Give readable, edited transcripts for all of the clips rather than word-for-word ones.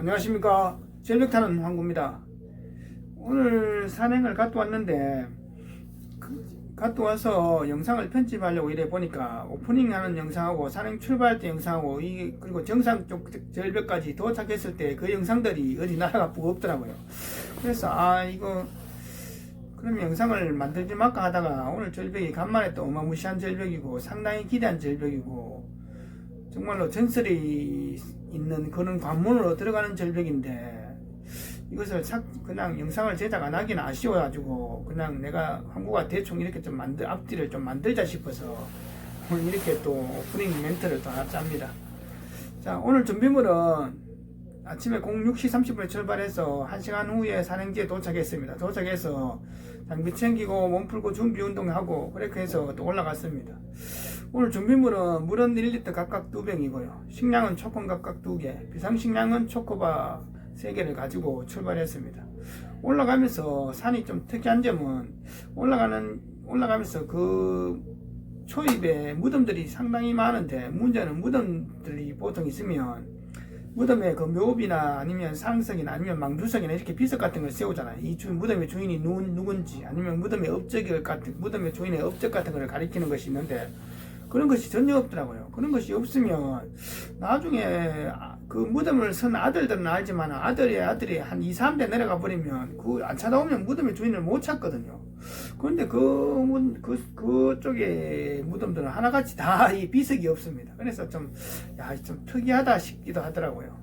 안녕하십니까. 전력타는 황구입니다. 오늘 산행을 갔다 왔는데 갔다 와서 영상을 편집하려고 이래 보니까 오프닝 하는 영상하고 산행 출발할 때 영상하고 그리고 정상 쪽 절벽까지 도착했을 때 그 영상들이 어디 나라가 부겁더라고요. 그래서 이거 그러면 영상을 만들지 말까 하다가 오늘 절벽이 간만에 또 어마무시한 절벽이고 상당히 기대한 절벽이고 정말로 전설이 있는 그런 관문으로 들어가는 절벽인데 이것을 그냥 영상을 제작 안 하기는 아쉬워가지고 그냥 내가 한국어 대충 이렇게 좀 앞뒤를 좀 만들자 싶어서 오늘 이렇게 또 오프닝 멘트를 또 하나 짭니다. 자, 오늘 준비물은 아침에 06시 30분에 출발해서 1시간 후에 산행지에 도착했습니다. 도착해서 장비 챙기고 몸 풀고 준비 운동하고 그렇게 해서 또 올라갔습니다. 오늘 준비물은 물은 1리터 각각 2병이고요. 식량은 초콘 각각 2개, 비상식량은 초코바 3개를 가지고 출발했습니다. 올라가면서 산이 좀 특이한 점은 올라가면서 그 초입에 무덤들이 상당히 많은데 문제는 무덤들이 보통 있으면 무덤에 그 묘비나 아니면 상석이나 아니면 망두석이나 이렇게 비석 같은 걸 세우잖아요. 이 무덤의 주인이 누군지 아니면 무덤의 무덤의 주인의 업적 같은 걸 가리키는 것이 있는데 그런 것이 전혀 없더라고요. 그런 것이 없으면 나중에 그 무덤을 선 아들들은 알지만 아들이 한 2, 3대 내려가 버리면 안 찾아오면 무덤의 주인을 못 찾거든요. 그런데 그쪽에 무덤들은 하나같이 다 이 비석이 없습니다. 그래서 좀 특이하다 싶기도 하더라고요.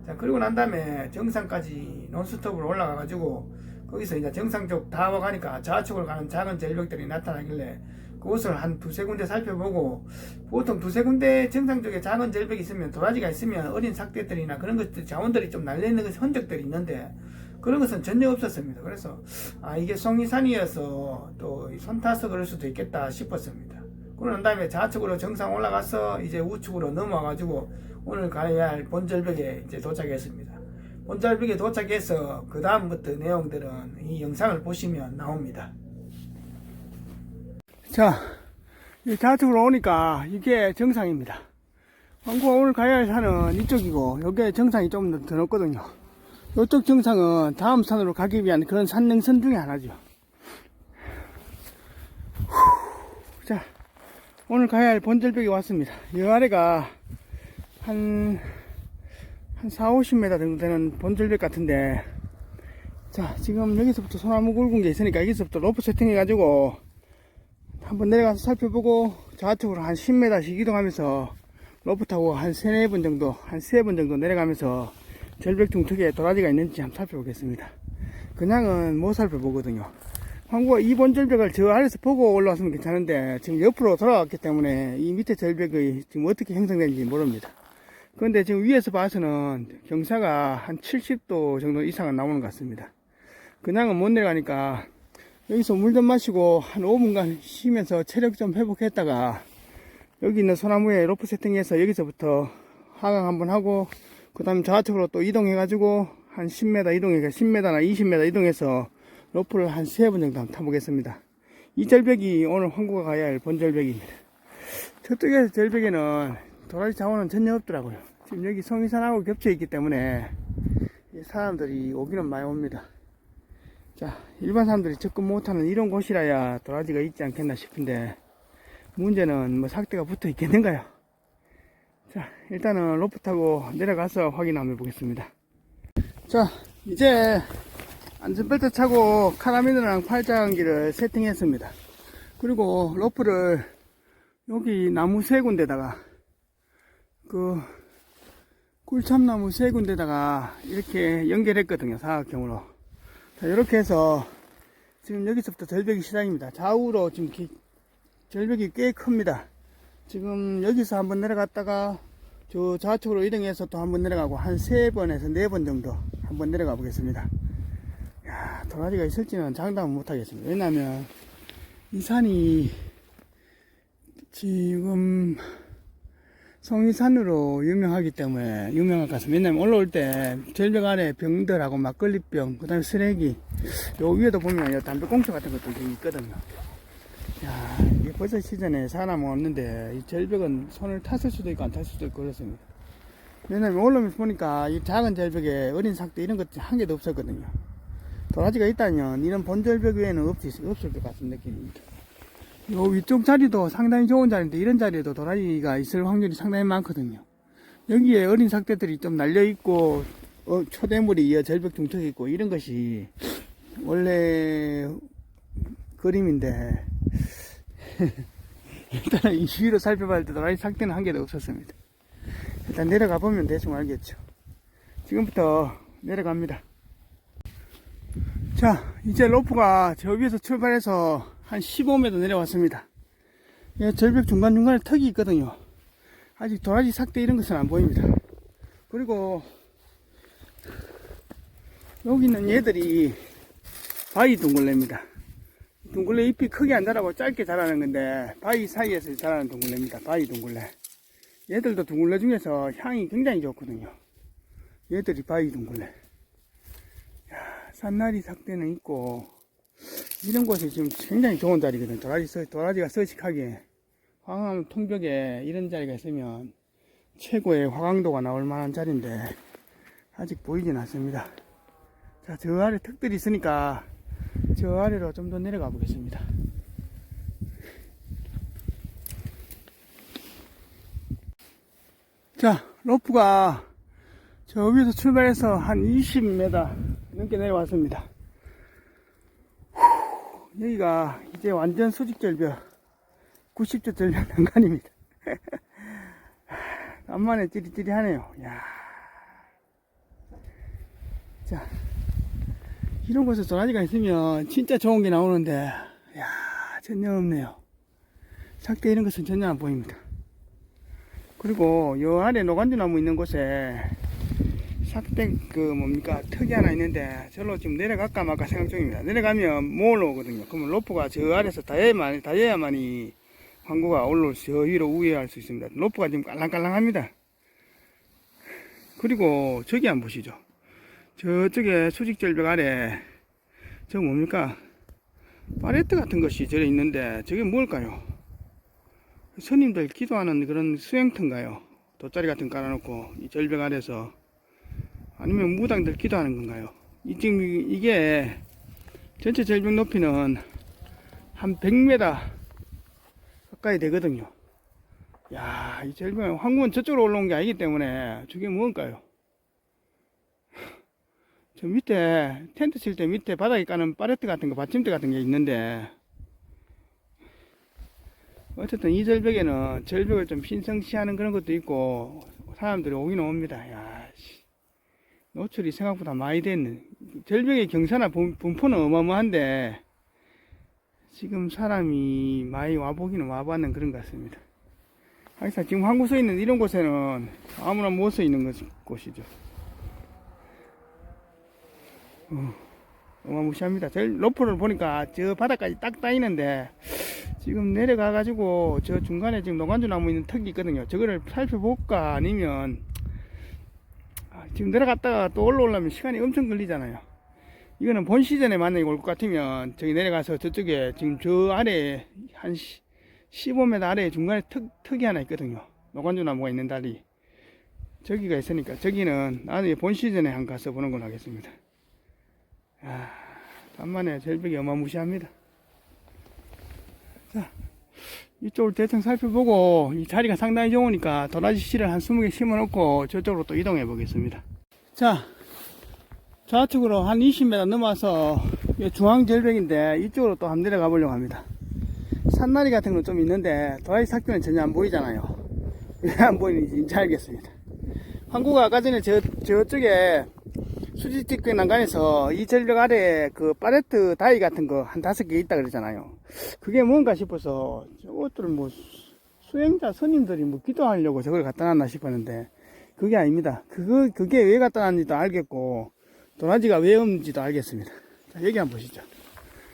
자, 그리고 난 다음에 정상까지 논스톱으로 올라가 가지고 거기서 이제 정상 쪽 다 와가니까 좌측으로 가는 작은 절벽들이 나타나길래 그곳을 한 두세 군데 살펴보고 보통 두세 군데 정상 쪽에 작은 절벽이 있으면 도라지가 있으면 어린 삭대들이나 그런 것들 자원들이 좀 날려있는 흔적들이 있는데 그런 것은 전혀 없었습니다. 그래서 이게 송리산이어서 또 손 타서 그럴 수도 있겠다 싶었습니다. 그러고 난 다음에 좌측으로 정상 올라가서 이제 우측으로 넘어와 가지고 오늘 가야 할 본절벽에 이제 도착했습니다. 본절벽에 도착해서 그 다음부터 내용들은 이 영상을 보시면 나옵니다. 자, 좌측으로 오니까 이게 정상입니다. 황구가 오늘 가야 할 산은 이쪽이고 여기에 정상이 좀 더 높거든요. 이쪽 정상은 다음 산으로 가기 위한 그런 산능선 중에 하나죠. 자, 오늘 가야 할 본절벽에 왔습니다. 이 아래가 한 4, 50m 정도 되는 본절벽 같은데 자, 지금 여기서부터 소나무 굵은 게 있으니까 여기서부터 로프 세팅해 가지고 한번 내려가서 살펴보고 좌측으로 한 10m씩 이동하면서 로프 타고 한 3번 정도 내려가면서 절벽 중턱에 도라지가 있는지 한번 살펴보겠습니다. 그냥은 못 살펴보거든요. 황구가 이 본절벽을 저 아래서 보고 올라왔으면 괜찮은데 지금 옆으로 돌아왔기 때문에 이 밑에 절벽이 지금 어떻게 형성되는지 모릅니다. 그런데 지금 위에서 봐서는 경사가 한 70도 정도 이상은 나오는 것 같습니다. 그냥은 못 내려가니까 여기서 물 좀 마시고 한 5분간 쉬면서 체력 좀 회복했다가 여기 있는 소나무에 로프 세팅해서 여기서부터 하강 한번 하고 그 다음에 좌측으로 또 이동해 가지고 한 10m 이동해서 10m나 20m 이동해서 로프를 한 3번 정도 한번 타보겠습니다. 이 절벽이 오늘 황구가 가야 할 본절벽입니다. 저쪽에 절벽에는 도라지 자원은 전혀 없더라고요. 지금 여기 송리산하고 겹쳐 있기 때문에 사람들이 오기는 많이 옵니다. 자, 일반 사람들이 접근 못하는 이런 곳이라야 도라지가 있지 않겠나 싶은데 문제는 뭐 삭대가 붙어 있겠는가요? 자, 일단은 로프 타고 내려가서 확인 한번 해보겠습니다. 자, 이제 안전벨트 차고 카라비너랑 팔자간기를 세팅했습니다. 그리고 로프를 여기 나무 3군데다가 그 꿀참나무 3군데다가 이렇게 연결했거든요. 사각형으로. 자, 이렇게 해서 지금 여기서부터 절벽이 시작입니다. 좌우로 지금 절벽이 꽤 큽니다. 지금 여기서 한번 내려갔다가 저 좌측으로 이동해서 또 한번 내려가고 한 3번에서 4번 정도 한번 내려가 보겠습니다. 야, 도라지가 있을지는 장담은 못하겠습니다. 왜냐면 이 산이 지금 송리산으로 유명하기 때문에 유명할 것 같습니다. 왜냐면 올라올 때 절벽 아래 병들하고 막걸리병, 그 다음에 쓰레기, 요 위에도 보면 담배꽁초 같은 것도 있거든요. 야, 이게 벌써 시즌에 사람 없는데 이 절벽은 손을 탔을 수도 있고 안 탔을 수도 있고 그렇습니다. 왜냐면 올라오면서 보니까 이 작은 절벽에 어린 삭대 이런 것 한 개도 없었거든요. 도라지가 있다면 이런 본절벽 외에는 없을 것 같은 느낌입니다. 요 위쪽 자리도 상당히 좋은 자리인데 이런 자리에도 도라지가 있을 확률이 상당히 많거든요. 여기에 어린 삭대들이 좀 날려있고 초대물이 이 절벽 중턱에 있고 이런 것이 원래 그림인데 일단 이 위로 살펴볼 때 도라지 삭대는 한 개도 없었습니다. 일단 내려가 보면 대충 알겠죠. 지금부터 내려갑니다. 자, 이제 로프가 저 위에서 출발해서 한 15m 내려왔습니다. 절벽 중간중간에 턱이 있거든요. 아직 도라지 삭대 이런 것은 안 보입니다. 그리고 여기 있는 얘들이 바위 둥글레입니다. 둥글레 잎이 크게 안 자라고 짧게 자라는 건데 바위 사이에서 자라는 둥글레입니다. 바위 둥글레. 얘들도 둥글레 중에서 향이 굉장히 좋거든요. 얘들이 바위 둥글레. 산나리 삭대는 있고 이런 곳이 지금 굉장히 좋은 자리거든요. 도라지가 서식하게 화강암 통벽에 이런 자리가 있으면 최고의 화강도가 나올 만한 자리인데 아직 보이진 않습니다. 자, 저 아래 턱들이 있으니까 저 아래로 좀 더 내려가 보겠습니다. 자, 로프가 저 위에서 출발해서 한 20m 넘게 내려왔습니다. 여기가 이제 완전 수직절벽 90도 절벽 난간입니다. 간만에 찌릿찌릿하네요. 야. 자, 이런 곳에 도라지가 있으면 진짜 좋은 게 나오는데 야, 전혀 없네요. 삭대 이런 것은 전혀 안 보입니다. 그리고 요 아래 노간주나무 있는 곳에 삭대 턱이 하나 있는데 절로 지금 내려갈까 말까 생각 중입니다. 내려가면 못 올라오거든요. 그러면 로프가 저 아래서 다해야만이 황구가 올라올 저 위로 우회할 수 있습니다. 로프가 지금 깔랑깔랑합니다. 그리고 저기 한번 보시죠. 저쪽에 수직절벽 아래 저 뭡니까? 파레트 같은 것이 저래 있는데 저게 뭘까요? 스님들 기도하는 그런 수행터인가요? 돗자리 같은 거 깔아놓고 이 절벽 아래서 아니면 무당들 기도하는 건가요? 지금 이게 전체 절벽 높이는 한 100m 가까이 되거든요. 야, 이 절벽 황구는 저쪽으로 올라온 게 아니기 때문에 저게 뭘까요? 저 밑에 텐트 칠 때 밑에 바닥에 까는 파레트 같은 거 받침대 같은 게 있는데 어쨌든 이 절벽에는 절벽을 좀 신성시하는 그런 것도 있고 사람들이 오긴 옵니다. 야, 노출이 생각보다 많이 됐네. 절벽의 경사나 분포는 어마어마한데 지금 사람이 많이 와보기는 와봤는 그런 것 같습니다. 하여튼 지금 한국 서 있는 이런 곳에는 아무나 못 서 있는 곳이죠. 어마무시합니다. 로프를 보니까 저 바닥까지 딱 따이는데 지금 내려가 가지고 저 중간에 지금 노간주 나무 있는 턱이 있거든요. 저거를 살펴볼까 아니면 지금 내려갔다가 또 올라오려면 시간이 엄청 걸리잖아요. 이거는 본 시즌에 만약에 올 것 같으면 저기 내려가서 저쪽에 지금 저 아래에 한 15m 아래에 중간에 턱이 하나 있거든요. 노간주 나무가 있는 다리 저기가 있으니까 저기는 나중에 본 시즌에 한 가서 보는 걸로 하겠습니다. 간만에 절벽이 어마무시합니다. 자, 이쪽을 대충 살펴보고 이 자리가 상당히 좋으니까 도라지 씨를 한 20개 심어 놓고 저쪽으로 또 이동해 보겠습니다. 자, 좌측으로 한 20m 넘어서 중앙 절벽인데 이쪽으로 또 한번 내려가 보려고 합니다. 산나리 같은 건 좀 있는데 도라지 삭대는 전혀 안 보이잖아요. 왜 안 보이는지 이제 알겠습니다. 황구가 아까 전에 저쪽에 수직집격 난간에서 이 절벽 아래에 그 파레트 다이 같은 거 한 5개 있다 그러잖아요. 그게 뭔가 싶어서 저것들 뭐 수행자 스님들이 뭐 기도하려고 저걸 갖다 놨나 싶었는데 그게 아닙니다. 그게 왜 갖다 놨는지도 알겠고 도라지가 왜 없는지도 알겠습니다. 자, 여기 한번 보시죠.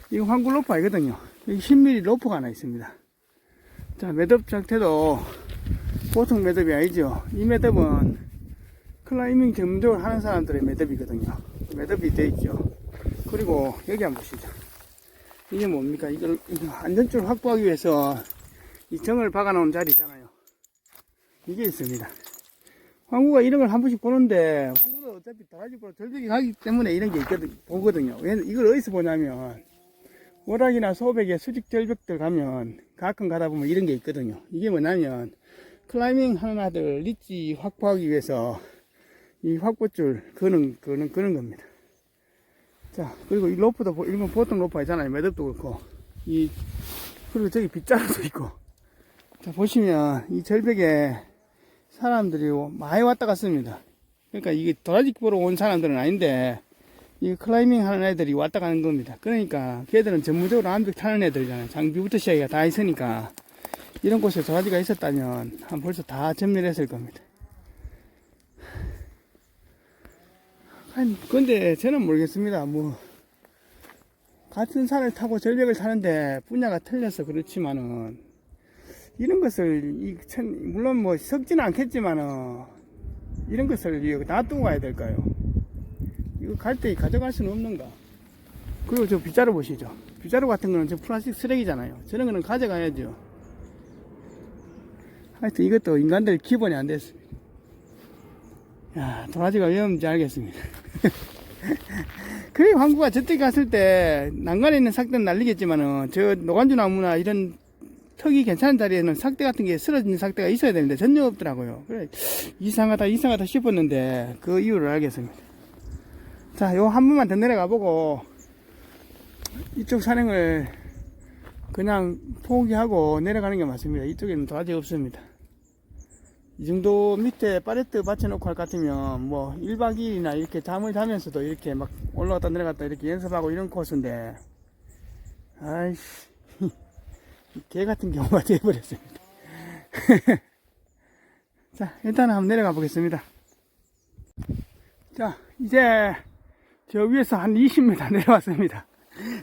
이거 황구 로프 아니거든요. 여기 10mm 로프가 하나 있습니다. 자, 매듭 상태도 보통 매듭이 아니죠. 이 매듭은 클라이밍 전문적으로 하는 사람들의 매듭이거든요. 매듭이 되어 있죠. 그리고 여기 한번 보시죠. 이게 뭡니까? 이걸 안전줄 확보하기 위해서 이 정을 박아 놓은 자리 있잖아요. 이게 있습니다. 황구가 이런 걸 한 번씩 보는데, 황구도 어차피 도라지 보러 절벽에 가기 때문에 이런 게 보거든요. 이걸 어디서 보냐면, 월악이나 소백의 수직 절벽들 가면 가끔 가다 보면 이런 게 있거든요. 이게 뭐냐면, 클라이밍 하는 아들 리치 확보하기 위해서 이 확보줄 그는 겁니다. 자, 그리고 이 로프도, 이런 건 보통 로프 있잖아요. 매듭도 그렇고. 그리고 저기 빗자루도 있고. 자, 보시면 이 절벽에 사람들이 많이 왔다 갔습니다. 그러니까 이게 도라지 보러 온 사람들은 아닌데, 이 클라이밍 하는 애들이 왔다 가는 겁니다. 그러니까 걔들은 전문적으로 암벽 타는 애들이잖아요. 장비부터 시작이 다 있으니까. 이런 곳에 도라지가 있었다면 한 벌써 다 전멸했을 겁니다. 근데 저는 모르겠습니다. 뭐 같은 산을 타고 절벽을 타는데 분야가 틀려서 그렇지만은 이런 것을 물론 뭐 썩지는 않겠지만은 이런 것을 놔두고 가야 될까요? 이거 갈 때 가져갈 수는 없는가? 그리고 저 빗자루 보시죠. 빗자루 같은 거는 저 플라스틱 쓰레기잖아요. 저런 거는 가져가야죠. 하여튼 이것도 인간들 기본이 안 됐습니다. 야, 도라지가 위험한지 알겠습니다. 그리고 황구가 저때 갔을 때 난간에 있는 삭대는 날리겠지만은 저 노간주 나무나 이런 턱이 괜찮은 자리에는 삭대 같은 게 쓰러지는 삭대가 있어야 되는데 전혀 없더라고요. 그래 이상하다 싶었는데 그 이유를 알겠습니다. 자, 요 한 번만 더 내려가 보고 이쪽 산행을 그냥 포기하고 내려가는 게 맞습니다. 이쪽에는 도라지 없습니다. 이 정도 밑에 팔레트 받쳐놓고 할 것 같으면 뭐 1박 2일이나 이렇게 잠을 자면서도 이렇게 막 올라갔다 내려갔다 이렇게 연습하고 이런 코스인데 아이씨 개 같은 경우가 되어버렸습니다. 자, 일단은 한번 내려가 보겠습니다. 자, 이제 저 위에서 한 20m 내려왔습니다.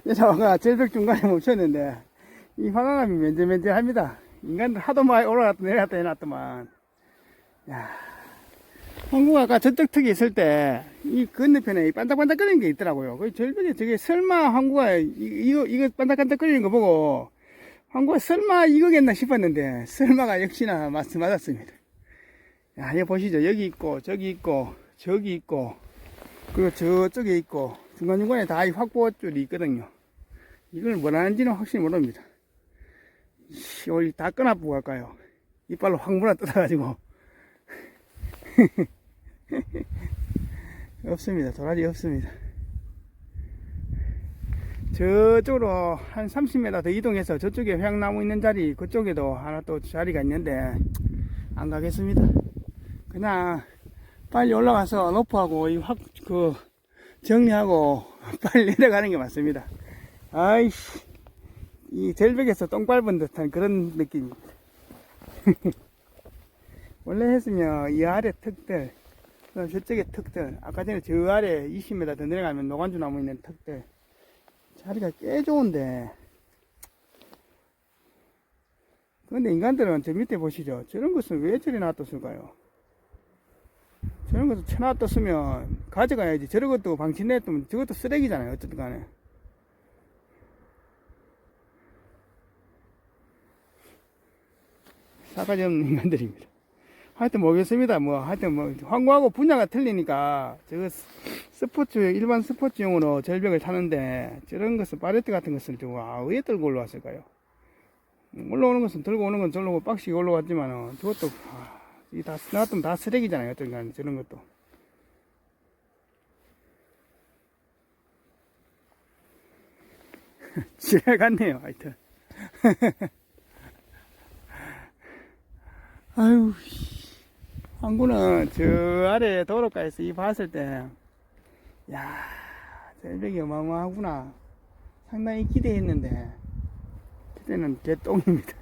내려와가 절벽 중간에 멈췄는데 이 화강암이 맨질맨질합니다. 인간들 하도 많이 올라갔다 내려갔다 해놨더만. 야, 황구가 아까 저쪽 턱에 있을 때 이 건너편에 반짝반짝거리는 게 있더라고요. 그 절벽에 저게 설마 황구가 이거 반짝반짝거리는 거 보고 황구가 설마 이거겠나 싶었는데 설마가 역시나 맞았습니다. 야, 여기 보시죠. 여기 있고 저기 있고 저기 있고 그리고 저쪽에 있고 중간중간에 다 이 확보줄이 있거든요. 이걸 뭐라는지는 확실히 모릅니다. 우리 다 꺼놔보고 갈까요? 이빨로 확 물어 뜯어가지고. 없습니다. 도라지 없습니다. 저쪽으로 한 30m 더 이동해서 저쪽에 회양나무 있는 자리 그쪽에도 하나 또 자리가 있는데 안 가겠습니다. 그냥 빨리 올라가서 로프하고 정리하고 빨리 내려가는 게 맞습니다. 아이씨 이 절벽에서 똥 밟은 듯한 그런 느낌입니다. 원래 했으면 이 아래 턱들 저쪽에 턱들 아까 전에 저 아래 20m 더 내려가면 노간주 나무 있는 턱들 자리가 꽤 좋은데 그런데 인간들은 저 밑에 보시죠. 저런 것은 왜 저리 놔뒀을까요? 저런 것을 쳐놔뒀으면 가져가야지. 저런 것도 방치 냈으면 저것도 쓰레기잖아요. 어쨌든 간에. 싸가지 없는 인간들입니다. 하여튼 모르겠습니다. 하여튼 황구하고 분야가 틀리니까 저거 일반 스포츠용으로 절벽을 타는데 저런 것은 팔레트 같은 것을 왜 들고 올라왔을까요? 올라오는 것은 들고 오는 건 저러고 빡시게 올라왔지만 저것도 다 나왔으면 다 쓰레기잖아요. 어떤 간에 저런 것도. 지랄 같네요. 하여튼. 아유, 황구는 저 아래 도로가에서 이 봤을 때, 야, 절벽이 어마어마하구나. 상당히 기대했는데, 그때는 개똥입니다.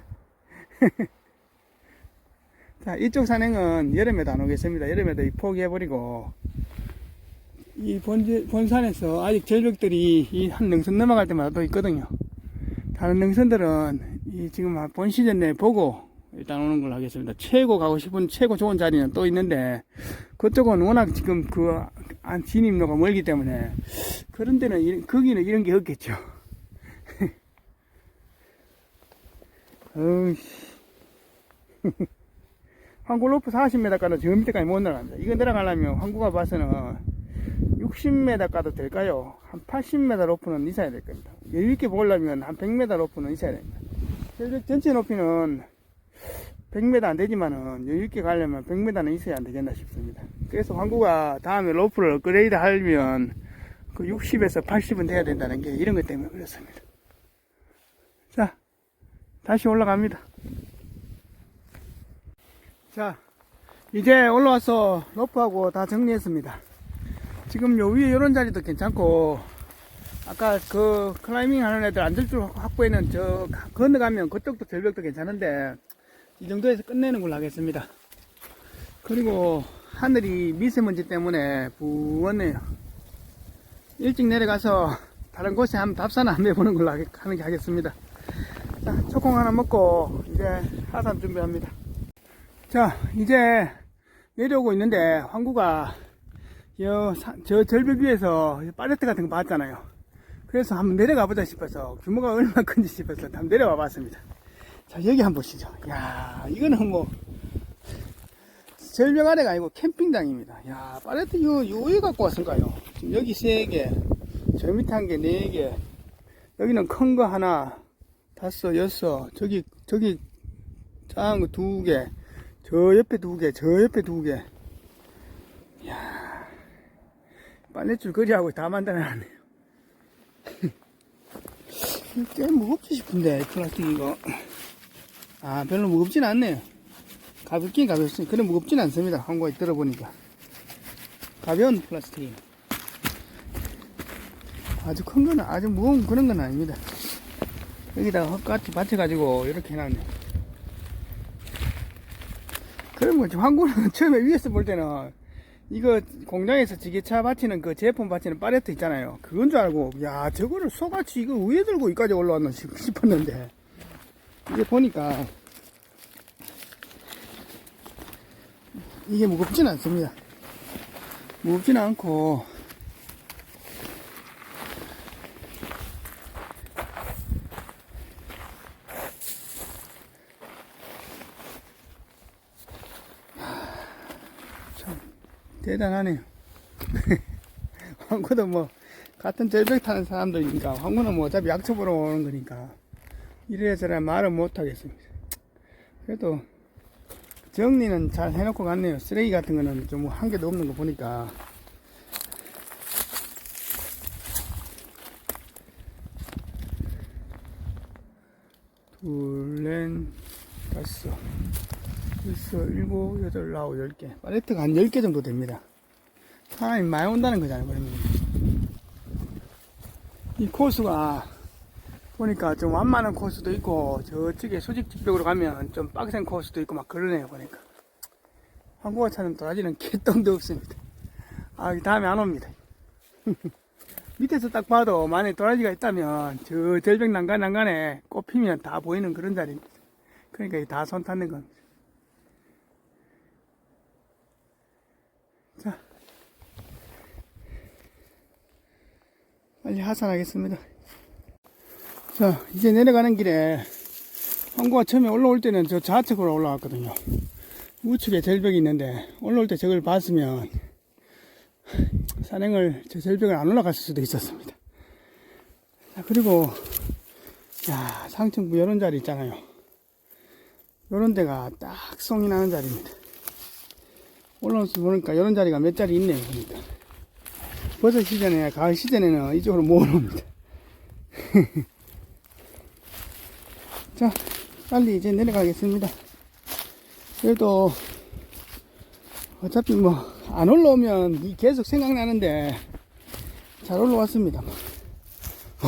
자, 이쪽 산행은 여름에도 안 오겠습니다. 여름에도 포기해버리고, 이 본산에서 아직 절벽들이 이 한 능선 넘어갈 때마다 또 있거든요. 다른 능선들은 지금 본 시즌 내에 보고 일단 오는 걸로 하겠습니다. 최고 가고 싶은 최고 좋은 자리는 또 있는데 그쪽은 워낙 지금 진입로가 멀기 때문에 그런 데는 거기는 이런 게 없겠죠. 황구 로프 40m 가도 저 밑에까지 못 내려간다. 이거 내려가려면 황구가 봐서는 60m 가도 될까요? 한 80m 로프는 있어야 될 겁니다. 여유있게 보려면 한 100m 로프는 있어야 됩니다. 절벽 전체 높이는 100m 안 되지만은 여유있게 가려면 100m는 있어야 안 되겠나 싶습니다. 그래서 황구가 다음에 로프를 업그레이드 하려면 그 60에서 80은 돼야 된다는 게 이런 것 때문에 그렇습니다. 자, 다시 올라갑니다. 자, 이제 올라와서 로프하고 다 정리했습니다. 지금 요 위에 요런 자리도 괜찮고, 아까 그 클라이밍 하는 애들 안전줄 확보에는 저 건너가면 그쪽도 절벽도 괜찮은데 이 정도에서 끝내는 걸로 하겠습니다. 그리고 하늘이 미세먼지 때문에 부었네요. 일찍 내려가서 다른 곳에 한번 답사나 한번 해보는 걸로 하는 게 하겠습니다. 자, 초콩 하나 먹고 이제 하산 준비합니다. 자, 이제 내려오고 있는데 황구가 저 절벽 위에서 팔레트 같은 거 봤잖아요. 그래서 한번 내려가 보자 싶어서 규모가 얼마나 큰지 싶어서 한번 내려와 봤습니다. 자, 여기 한번 보시죠. 야, 이거는 뭐 절벽 아래가 아니고 캠핑장입니다. 야, 팔레트 요 갖고 왔을까요? 지금 여기 3개, 저 밑에 1개, 4개, 여기는 큰 거 하나, 5, 6, 저기 작은 거 2개, 저 옆에 2개, 저 옆에 2개. 이야, 빨랫줄 거리하고 다 만들어놨네요. 꽤 무겁지 싶은데, 플라스틱 이거. 아, 별로 무겁진 않네요. 가볍긴 가볍습니다. 그래 무겁진 않습니다. 한국에 들어보니까. 가벼운 플라스틱. 아주 큰 거는, 아주 무거운 그런 건 아닙니다. 여기다가 헛같이 받쳐가지고 이렇게 해놨네요. 그런 거지. 한국은 처음에 위에서 볼 때는 이거 공장에서 지게차 받치는 그 제품 받치는 팔레트 있잖아요. 그건 줄 알고, 야, 저거를 소같이 이거 위에 들고 여기까지 올라왔나 싶었는데, 이게 보니까 이게 무겁진 않습니다. 무겁진 않고, 참 대단하네요. 황구도 뭐 같은 절벽 타는 사람들이니까, 황구는 뭐 어차피 약초 보러 오는 거니까 이래저래 말은 못 하겠습니다. 그래도 정리는 잘 해놓고 갔네요. 쓰레기 같은 거는 좀 한 개도 없는 거 보니까. 둘, 넷, 다섯, 여섯, 일곱, 여덟, 아홉, 10개. 팔레트가 한 10개 정도 됩니다. 사람이 많이 온다는 거잖아요, 그러면. 이 코스가 보니까 좀 완만한 코스도 있고, 저쪽에 수직직벽으로 가면 좀 빡센 코스도 있고 막 그러네요, 보니까. 한국어 차는 도라지는 개똥도 없습니다. 아, 다음에 안 옵니다. 밑에서 딱 봐도 만약에 도라지가 있다면 저 절벽 난간에 꼽히면 다 보이는 그런 자리입니다. 그러니까 다 손 탔는 겁니다. 자, 빨리 하산하겠습니다. 자, 이제 내려가는 길에 황구가 처음에 올라올 때는 저 좌측으로 올라왔거든요. 우측에 절벽이 있는데 올라올 때 저걸 봤으면 산행을 저 절벽을 안 올라갔을 수도 있었습니다. 자, 그리고 야, 상층부 이런 자리 있잖아요. 이런 데가 딱 송이 나는 자리입니다. 올라오면서 보니까 이런 자리가 몇 자리 있네요. 보니까 버섯 시즌에, 가을 시즌에는 이쪽으로 모아놓습니다. 자, 빨리 이제 내려가겠습니다. 그래도 어차피 뭐 안 올라오면 계속 생각나는데 잘 올라왔습니다.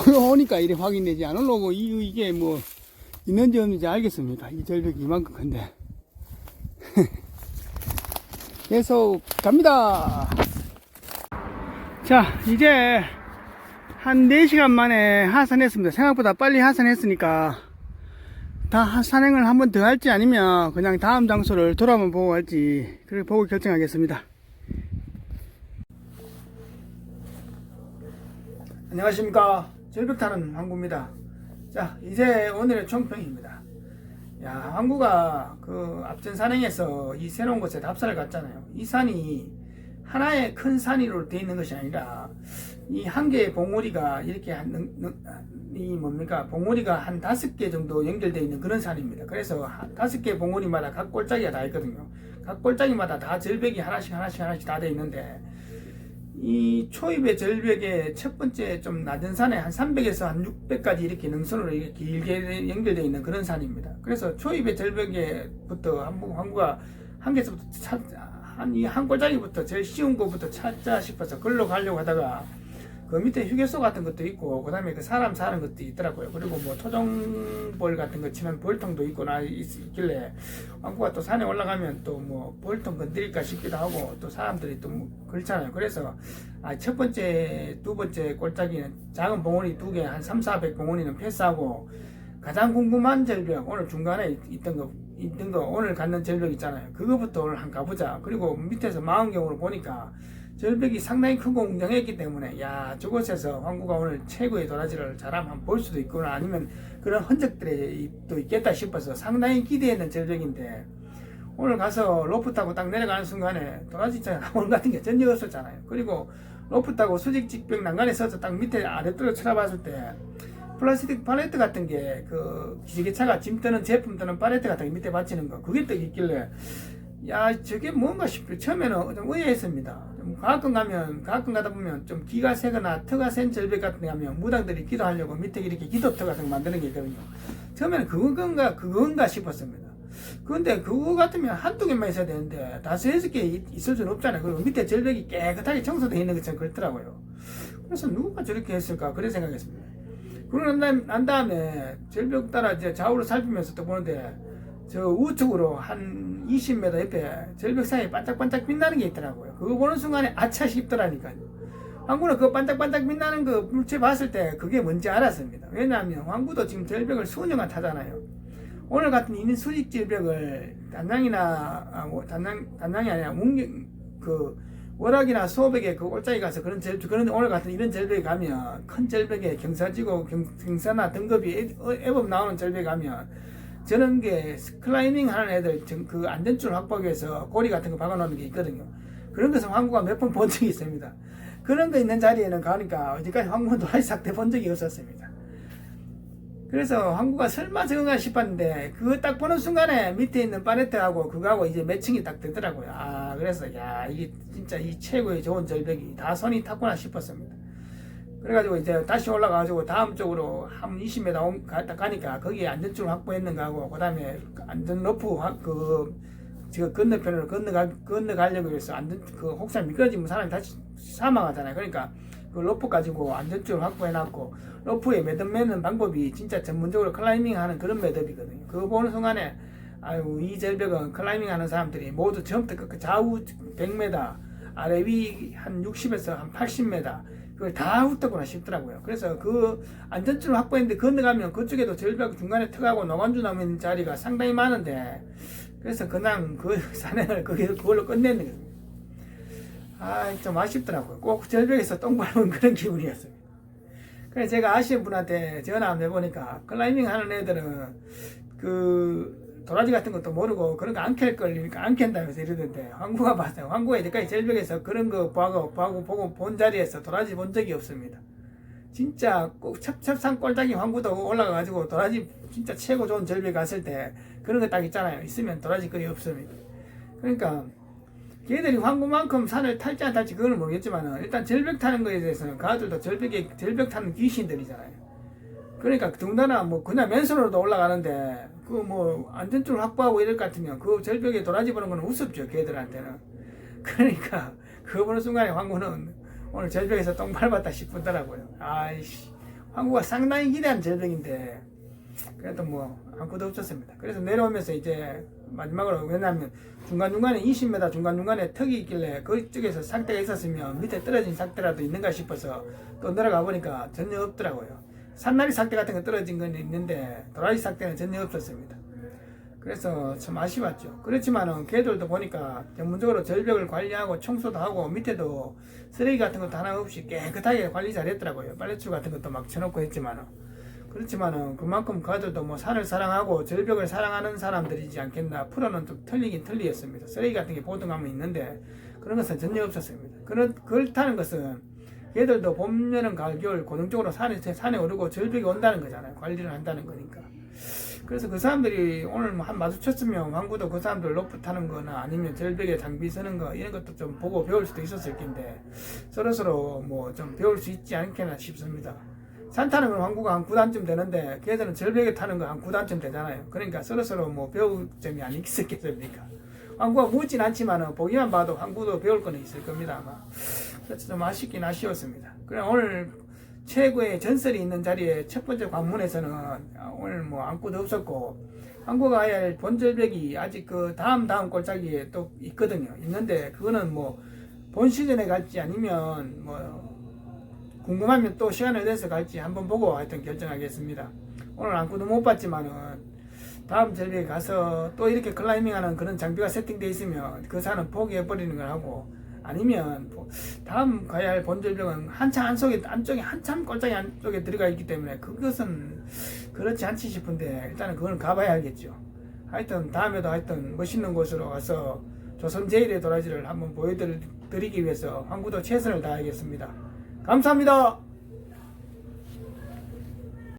올라오니까 이래 확인되지, 안 올라오고 이게 뭐 있는지 없는지 알겠습니다. 이 절벽이 이만큼 큰데. 계속 갑니다. 자, 이제 한 4시간 만에 하산했습니다. 생각보다 빨리 하산했으니까 다 산행을 한 번 더 할지 아니면 그냥 다음 장소를 돌아만 보고 할지 그렇게 보고 결정하겠습니다. 안녕하십니까, 절벽 타는 황구입니다. 자, 이제 오늘의 총평입니다. 야, 항구가 그 앞전 산행에서 이 새로운 곳에 답사를 갔잖아요. 이 산이 하나의 큰 산으로 되어 있는 것이 아니라 이 한 개의 봉우리가 이렇게 이 뭡니까 봉우리가 한 5개 정도 연결되어 있는 그런 산입니다. 그래서 5개 봉우리마다 각 골짜기가 다 있거든요. 각 골짜기마다 다 절벽이 하나씩 다 되어 있는데 이 초입의 절벽의 첫 번째 좀 낮은 산에 한 300에서 한 600까지 이렇게 능선으로 이렇게 길게 연결되어 있는 그런 산입니다. 그래서 초입의 절벽에부터 항구가 한 개에서부터 한 골짜기부터 제일 쉬운 곳부터 찾자 싶어서 걸로 가려고 하다가 그 밑에 휴게소 같은 것도 있고 그 다음에 그 사람 사는 것도 있더라고요. 그리고 뭐 토종벌 같은 거 치는 벌통도 있고 있길래 왕구가 또 산에 올라가면 또 뭐 벌통 건드릴까 싶기도 하고 또 사람들이 또 뭐 그렇잖아요. 그래서 첫 번째 두 번째 골짜기는 작은 봉우리 2개 한 300-400 봉우리는 패스하고 가장 궁금한 절벽 오늘 중간에 있던 거 오늘 갖는 절벽 있잖아요. 그거부터 오늘 한번 가보자. 그리고 밑에서 망원경으로 보니까 절벽이 상당히 크고 웅장했기 때문에 야 저곳에서 황구가 오늘 최고의 도라지를 잘하면 한번 볼 수도 있구나 아니면 그런 흔적들이 또 있겠다 싶어서 상당히 기대했는 절벽인데 오늘 가서 로프 타고 딱 내려가는 순간에 도라지 나무 같은 게 전혀 없었잖아요. 그리고 로프 타고 수직 직벽 난간에 서서 딱 밑에 아래쪽으로 쳐다봤을 때 플라스틱 팔레트 같은 게 그 기계차가 짐 뜨는 제품 뜨는 팔레트 같은 게 밑에 받치는 거 그게 또 있길래 야 저게 뭔가 싶고 처음에는 좀 의아했습니다. 가끔 가다 보면 좀 기가 세거나 터가 센 절벽 같은 데 가면 무당들이 기도하려고 밑에 이렇게 기도터 같은 거 만드는 게 있거든요. 처음에는 그건가 싶었습니다. 그런데 그거 같으면 한두 개만 있어야 되는데 5-6개 있을 수는 없잖아요. 그리고 밑에 절벽이 깨끗하게 청소되어 있는 것처럼 그렇더라고요. 그래서 누가 저렇게 했을까 그런 생각했습니다. 그러고 난 다음에 절벽 따라 이제 좌우로 살피면서 또 보는데 저 우측으로 한 20m 옆에 절벽 사이에 반짝반짝 빛나는 게 있더라고요. 그거 보는 순간에 아차 싶더라니까요. 황구는 그 반짝반짝 빛나는 그 물체 봤을 때 그게 뭔지 알았습니다. 왜냐하면 황구도 지금 절벽을 수년간 타잖아요. 오늘 같은 이 수직 절벽을 단양이 아니라 월악이나 소백에 그 골짜기 가서 그런 오늘 같은 이런 절벽에 가면 큰 절벽에 경사지고 경사나 등급이 애법 나오는 절벽에 가면 저런 게 클라이밍 하는 애들 그 안전줄 확보하기 위해서 고리 같은 거 박아놓는 게 있거든요. 그런 것은 황구가 몇 번 본 적이 있습니다. 그런 거 있는 자리에는 가니까 어디까지 황구는 도라지 삭대 본 적이 없었습니다. 그래서 황구가 설마 저건가 싶었는데 그거 딱 보는 순간에 밑에 있는 팔레트하고 그거하고 이제 매칭이 딱 되더라고요. 그래서 야 이게 진짜 이 최고의 좋은 절벽이 다 손이 탔구나 싶었습니다. 그래가지고 이제 다시 올라가가지고 다음 쪽으로 한 20m 가니까 거기에 안전줄 확보했는가 하고 그 다음에 안전 로프 지금 건너편으로 건너가려고 해서 그 혹시 미끄러지면 사람이 다시 사망하잖아요. 그러니까 그 로프 가지고 안전줄 확보해놨고 로프에 매듭매는 방법이 진짜 전문적으로 클라이밍 하는 그런 매듭이거든요. 그거 보는 순간에 아유 이 절벽은 클라이밍 하는 사람들이 모두 처음부터 끝 좌우 100m 아래 위 한 60에서 한 80m 그걸 다 훑었구나 싶더라고요. 그래서 그 안전줄 확보했는데 건너가면 그쪽에도 절벽 중간에 터가고 노간주 나무 자리가 상당히 많은데 그래서 그냥 그 산행을 그걸로 끝내는 거예요. 좀 아쉽더라고요. 꼭 절벽에서 똥 밟은 그런 기분이었어요. 그래서 제가 아시는 분한테 전화 한번 해보니까 클라이밍 하는 애들은 그 도라지 같은 것도 모르고 그런 거 안 캘 걸리니까 안 캔다면서 이러던데 황구가 봤어요. 황구가 이제까지 절벽에서 그런 거 보고 본 자리에서 도라지 본 적이 없습니다. 진짜 꼭 첩첩산 꼴짝이 황구도 올라가가지고 도라지 진짜 최고 좋은 절벽 갔을 때 그런 거 딱 있잖아요. 있으면 도라지 거의 없습니다. 그러니까 걔들이 황구만큼 산을 탈지 안 탈지 그건 모르겠지만 일단 절벽 타는 거에 대해서는 가들도 절벽 타는 귀신들이잖아요. 그러니까 더군다나 뭐 그냥 맨손으로도 올라가는데 그 뭐 안전줄 확보하고 이럴 것 같으면 그 절벽에 도라지 보는 거는 우습죠 걔들한테는. 그러니까 그거 보는 순간에 황구는 오늘 절벽에서 똥 밟았다 싶더라고요. 황구가 상당히 기대한 절벽인데 그래도 뭐 아무것도 없었습니다. 그래서 내려오면서 이제 마지막으로 왜냐하면 중간중간에 20m 중간중간에 턱이 있길래 그쪽에서 삭대가 있었으면 밑에 떨어진 삭대라도 있는가 싶어서 또 내려가 보니까 전혀 없더라고요. 산나리 삭대 같은 거 떨어진 건 있는데 도라지 삭대는 전혀 없었습니다. 그래서 참 아쉬웠죠. 그렇지만은 걔들도 보니까 전문적으로 절벽을 관리하고 청소도 하고 밑에도 쓰레기 같은 것도 하나 없이 깨끗하게 관리 잘했더라고요. 빨래줄 같은 것도 막 쳐놓고 했지만은 그렇지만은 그만큼 그들도 뭐 산을 사랑하고 절벽을 사랑하는 사람들이지 않겠나. 프로는 또 틀리긴 틀리겠습니다. 쓰레기 같은 게 보등하면 있는데 그런 것은 전혀 없었습니다. 그렇다는 것은 얘들도 봄, 여름, 가을, 겨울 고등적으로 산에 오르고 절벽에 온다는 거잖아요. 관리를 한다는 거니까. 그래서 그 사람들이 오늘 뭐 한 마주쳤으면 왕구도 그 사람들 로프 타는 거나 아니면 절벽에 장비 쓰는 거 이런 것도 좀 보고 배울 수도 있었을 텐데 서로서로 뭐 좀 배울 수 있지 않겠나 싶습니다. 산 타는 건 왕구가 한 9단쯤 되는데 걔들은 절벽에 타는 거 한 9단쯤 되잖아요. 그러니까 서로서로 뭐 배울 점이 안 있겠습니까? 왕구가 묻진 않지만 보기만 봐도 왕구도 배울 거는 있을 겁니다 아마. 그래서 좀 아쉽긴 아쉬웠습니다. 그래 오늘 최고의 전설이 있는 자리에 첫 번째 관문에서는 오늘 뭐 아무것도 없었고 왕구가 가야 할 본절벽이 아직 그 다음 골짜기에 또 있거든요. 있는데 그거는 뭐 본 시즌에 갈지 아니면 뭐 궁금하면 또 시간을 내서 갈지 한번 보고 하여튼 결정하겠습니다. 오늘 안구도 못 봤지만은 다음 절벽에 가서 또 이렇게 클라이밍하는 그런 장비가 세팅되어 있으면 그 산은 포기해버리는 걸 하고 아니면 다음 가야 할 본절벽은 한참 안쪽에 한참 골짜기 안쪽에 들어가 있기 때문에 그것은 그렇지 않지 싶은데 일단은 그건 가봐야 알겠죠. 하여튼 다음에도 하여튼 멋있는 곳으로 가서 조선 제일의 도라지를 한번 보여드리기 위해서 황구도 최선을 다하겠습니다. 감사합니다.